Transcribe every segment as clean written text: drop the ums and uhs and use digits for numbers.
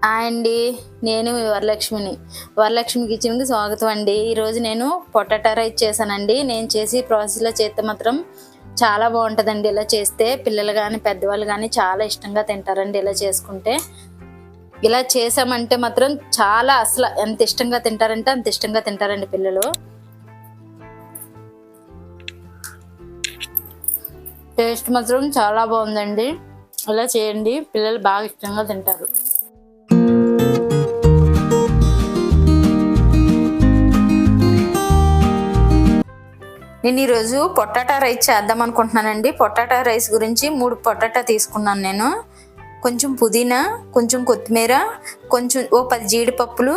అండి నేను మీ వరలక్ష్మిని. వరలక్ష్మి కిచెన్‌కి స్వాగతం అండి. ఈరోజు నేను పొటాటో రైస్ చేశానండి. నేను చేసి ప్రాసెస్‌లో చేస్తే మాత్రం చాలా బాగుంటుందండి. ఇలా చేస్తే పిల్లలు కానీ పెద్దవాళ్ళు కానీ చాలా ఇష్టంగా తింటారండి ఇలా చేసుకుంటే. ఇలా చేసామంటే మాత్రం చాలా అసలు ఎంత ఇష్టంగా తింటారంటే అంత ఇష్టంగా తింటారండి పిల్లలు. టేస్ట్ మాత్రం చాలా బాగుందండి. ఇలా చేయండి, పిల్లలు బాగా ఇష్టంగా తింటారు. నేను ఈరోజు పొటాటో రైస్ చేద్దాం అనుకుంటున్నానండి. పొటాటో రైస్ గురించి 3 పొటాటో తీసుకున్నాను నేను. కొంచెం పుదీనా, కొంచెం కొత్తిమీర, కొంచెం 10 జీడిపప్పులు,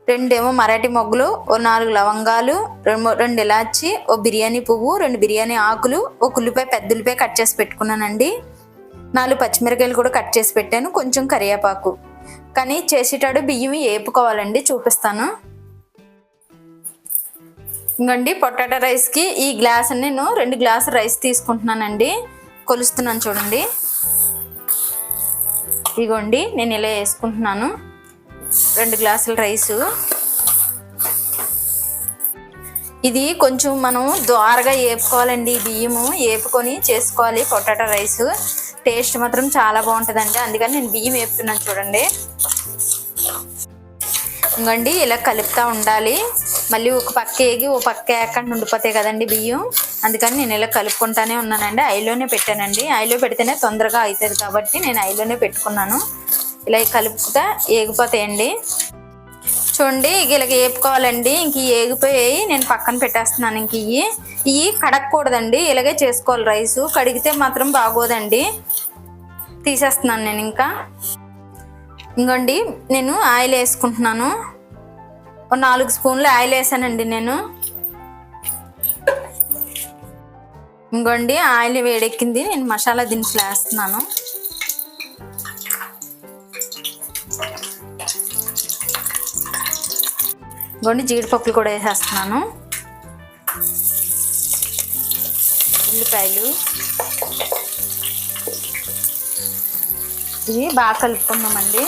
2 మరాఠీ మొగ్గలు, 4 లవంగాలు, 2 ఇలాచి, బిర్యానీ పువ్వు, 2 బిర్యానీ ఆకులు, 1 ఉల్లిపాయ, పెద్ద ఉల్లిపాయ కట్ చేసి పెట్టుకున్నానండి. 4 పచ్చిమిరకాయలు కూడా కట్ చేసి పెట్టాను, కొంచెం కరివేపాకు. కానీ చేసేటాడు బియ్యం వేపుకోవాలండి, చూపిస్తాను. ఇంకోండి పొటాటో రైస్కి ఈ గ్లాస్ నేను 2 గ్లాసులు రైస్ తీసుకుంటున్నానండి. కొలుస్తున్నాను చూడండి. ఇగోండి నేను ఇలా వేసుకుంటున్నాను 2 గ్లాసుల రైసు. ఇది కొంచెం మనం ద్వారగా వేపుకోవాలండి. బియ్యము వేపుకొని చేసుకోవాలి పొటాటో రైస్. టేస్ట్ మాత్రం చాలా బాగుంటుందండి. అందుకని నేను బియ్యం వేపుతున్నాను చూడండి. ఇంకోండి ఇలా కలుపుతూ ఉండాలి. మళ్ళీ ఒక పక్క వేగి ఒక పక్క వేయకుండా ఉండిపోతాయి కదండి బియ్యం. అందుకని నేను ఇలా కలుపుకుంటానే ఉన్నానండి. ఐలోనే పెట్టానండి. ఐలో పెడితేనే తొందరగా అవుతుంది కాబట్టి నేను ఐలోనే పెట్టుకున్నాను. ఇలా కలుపుతా ఏగిపోతాయండి. చూడండి ఇలాగ వేపుకోవాలండి. ఇంక ఏగిపోయాయి నేను పక్కన పెట్టేస్తున్నాను. ఇంక ఇవి కడగకూడదండి, ఇలాగే చేసుకోవాలి. రైసు కడిగితే మాత్రం బాగోదండి. తీసేస్తున్నాను నేను. ఇంకోండి నేను ఆయిల్ వేసుకుంటున్నాను. 4 స్పూన్లు ఆయిల్ వేసానండి నేను. ఇంకోండి ఆయిల్ వేడెక్కింది. నేను మసాలా దినుసులు వేస్తున్నాను. ఇంకోండి జీడిపప్పులు కూడా వేసేస్తున్నాను. ఉల్లిపాయలు ఇవి బాగా కలుపుకున్నామండి.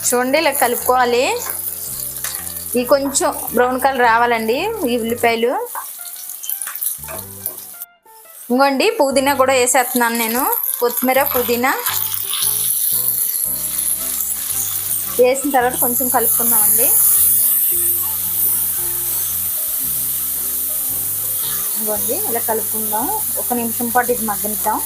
చూడండి ఇలా కలుపుకోవాలి. ఇవి కొంచెం బ్రౌన్ కలర్ రావాలండి ఈ ఉల్లిపాయలు. ఇంకోండి పుదీనా కూడా వేసేస్తున్నాను నేను. కొత్తిమీర, పుదీనా వేసిన తర్వాత కొంచెం కలుపుకుందామండి. ఇంకోండి ఇలా కలుపుకుందాం. 1 నిమిషం పాటు ఇది మగ్గనిద్దాం.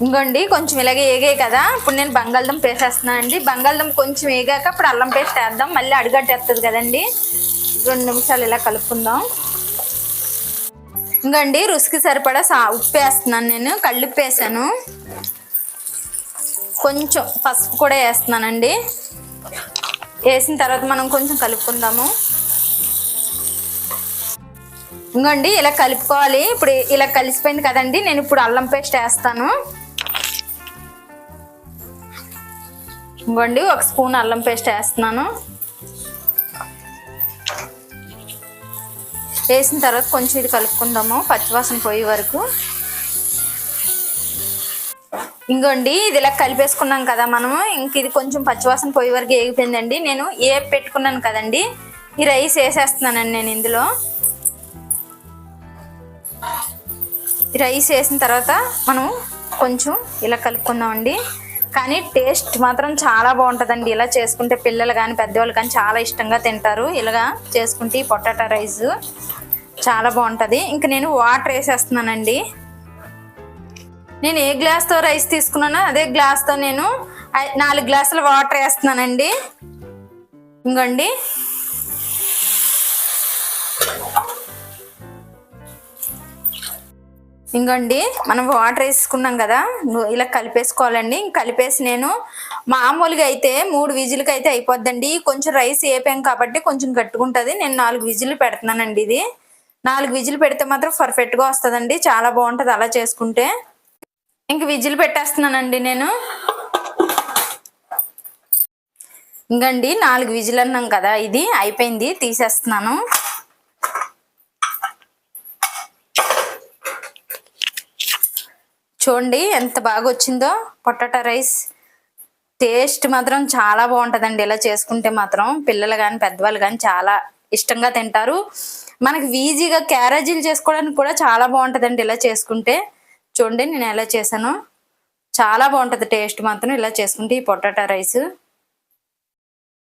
ఇంకోండి కొంచెం ఇలాగే వేగాయి కదా, ఇప్పుడు నేను బంగాళదుంప వేసేస్తున్నాను అండి. బంగాళదుంప కొంచెం వేగాక ఇప్పుడు అల్లం పేస్ట్ వేద్దాం. మళ్ళీ అడుగట్టేస్తుంది కదండి. 2 నిమిషాలు ఇలా కలుపుకుందాం. ఇంకోండి రుచికి సరిపడా ఉప్పు వేస్తున్నాను నేను. కళ్ళుప్పు వేసాను. కొంచెం పసుపు కూడా వేస్తున్నానండి. వేసిన తర్వాత మనం కొంచెం కలుపుకుందాము. ఇంకోండి ఇలా కలుపుకోవాలి. ఇప్పుడు ఇలా కలిసిపోయింది కదండి. నేను ఇప్పుడు అల్లం పేస్ట్ వేస్తాను. ఇంకోండి 1 స్పూన్ అల్లం పేస్ట్ వేస్తున్నాను. వేసిన తర్వాత కొంచెం ఇది కలుపుకుందాము పచ్చివాసన పోయే వరకు. ఇంకోండి ఇది ఇలా కలిపేసుకున్నాం కదా మనము. ఇంక ఇది కొంచెం పచ్చివాసన పోయే వరకు వేగిపోయిందండి. నేను పెట్టుకున్నాను కదండి, ఈ రైస్ వేసేస్తున్నానండి నేను ఇందులో. రైస్ వేసిన తర్వాత మనం కొంచెం ఇలా కలుపుకుందామండి. కానీ టేస్ట్ మాత్రం చాలా బాగుంటుందండి. ఇలా చేసుకుంటే పిల్లలు కానీ పెద్దవాళ్ళు కానీ చాలా ఇష్టంగా తింటారు. ఇలాగా చేసుకుంటే ఈ పొటాటో రైస్ చాలా బాగుంటుంది. ఇంక నేను వాటర్ వేసేస్తున్నానండి. నేను ఏ గ్లాస్తో రైస్ తీసుకున్నానో అదే గ్లాస్తో నేను 4 గ్లాసుల వాటర్ వేస్తున్నానండి. ఇంకోండి ఇంకోండి మనం వాటర్ వేసుకున్నాం కదా, ఇలా కలిపేసుకోవాలండి. కలిపేసి నేను మామూలుగా అయితే 3 విజిల్కి అయితే అయిపోద్దండి. కొంచెం రైస్ వేపాం కాబట్టి కొంచెం గట్టుకుంటుంది. నేను 4 విజిల్లు పెడుతున్నానండి. ఇది 4 విజిల్ పెడితే మాత్రం పర్ఫెక్ట్గా వస్తుందండి. చాలా బాగుంటుంది అలా చేసుకుంటే. ఇంక విజిల్ పెట్టేస్తున్నానండి నేను. ఇంకండి 4 విజిల్ అన్నాం కదా, ఇది అయిపోయింది. తీసేస్తున్నాను. చూడండి ఎంత బాగా వచ్చిందో పొటాటో రైస్. టేస్ట్ మాత్రం చాలా బాగుంటుందండి. ఇలా చేసుకుంటే మాత్రం పిల్లలు కానీ పెద్దవాళ్ళు కానీ చాలా ఇష్టంగా తింటారు. మనకి ఈజీగా క్యారేజీలు చేసుకోవడానికి కూడా చాలా బాగుంటుందండి ఇలా చేసుకుంటే. చూడండి నేను ఎలా చేశాను, చాలా బాగుంటుంది టేస్ట్ మాత్రం ఇలా చేసుకుంటే ఈ పొటాటో రైస్.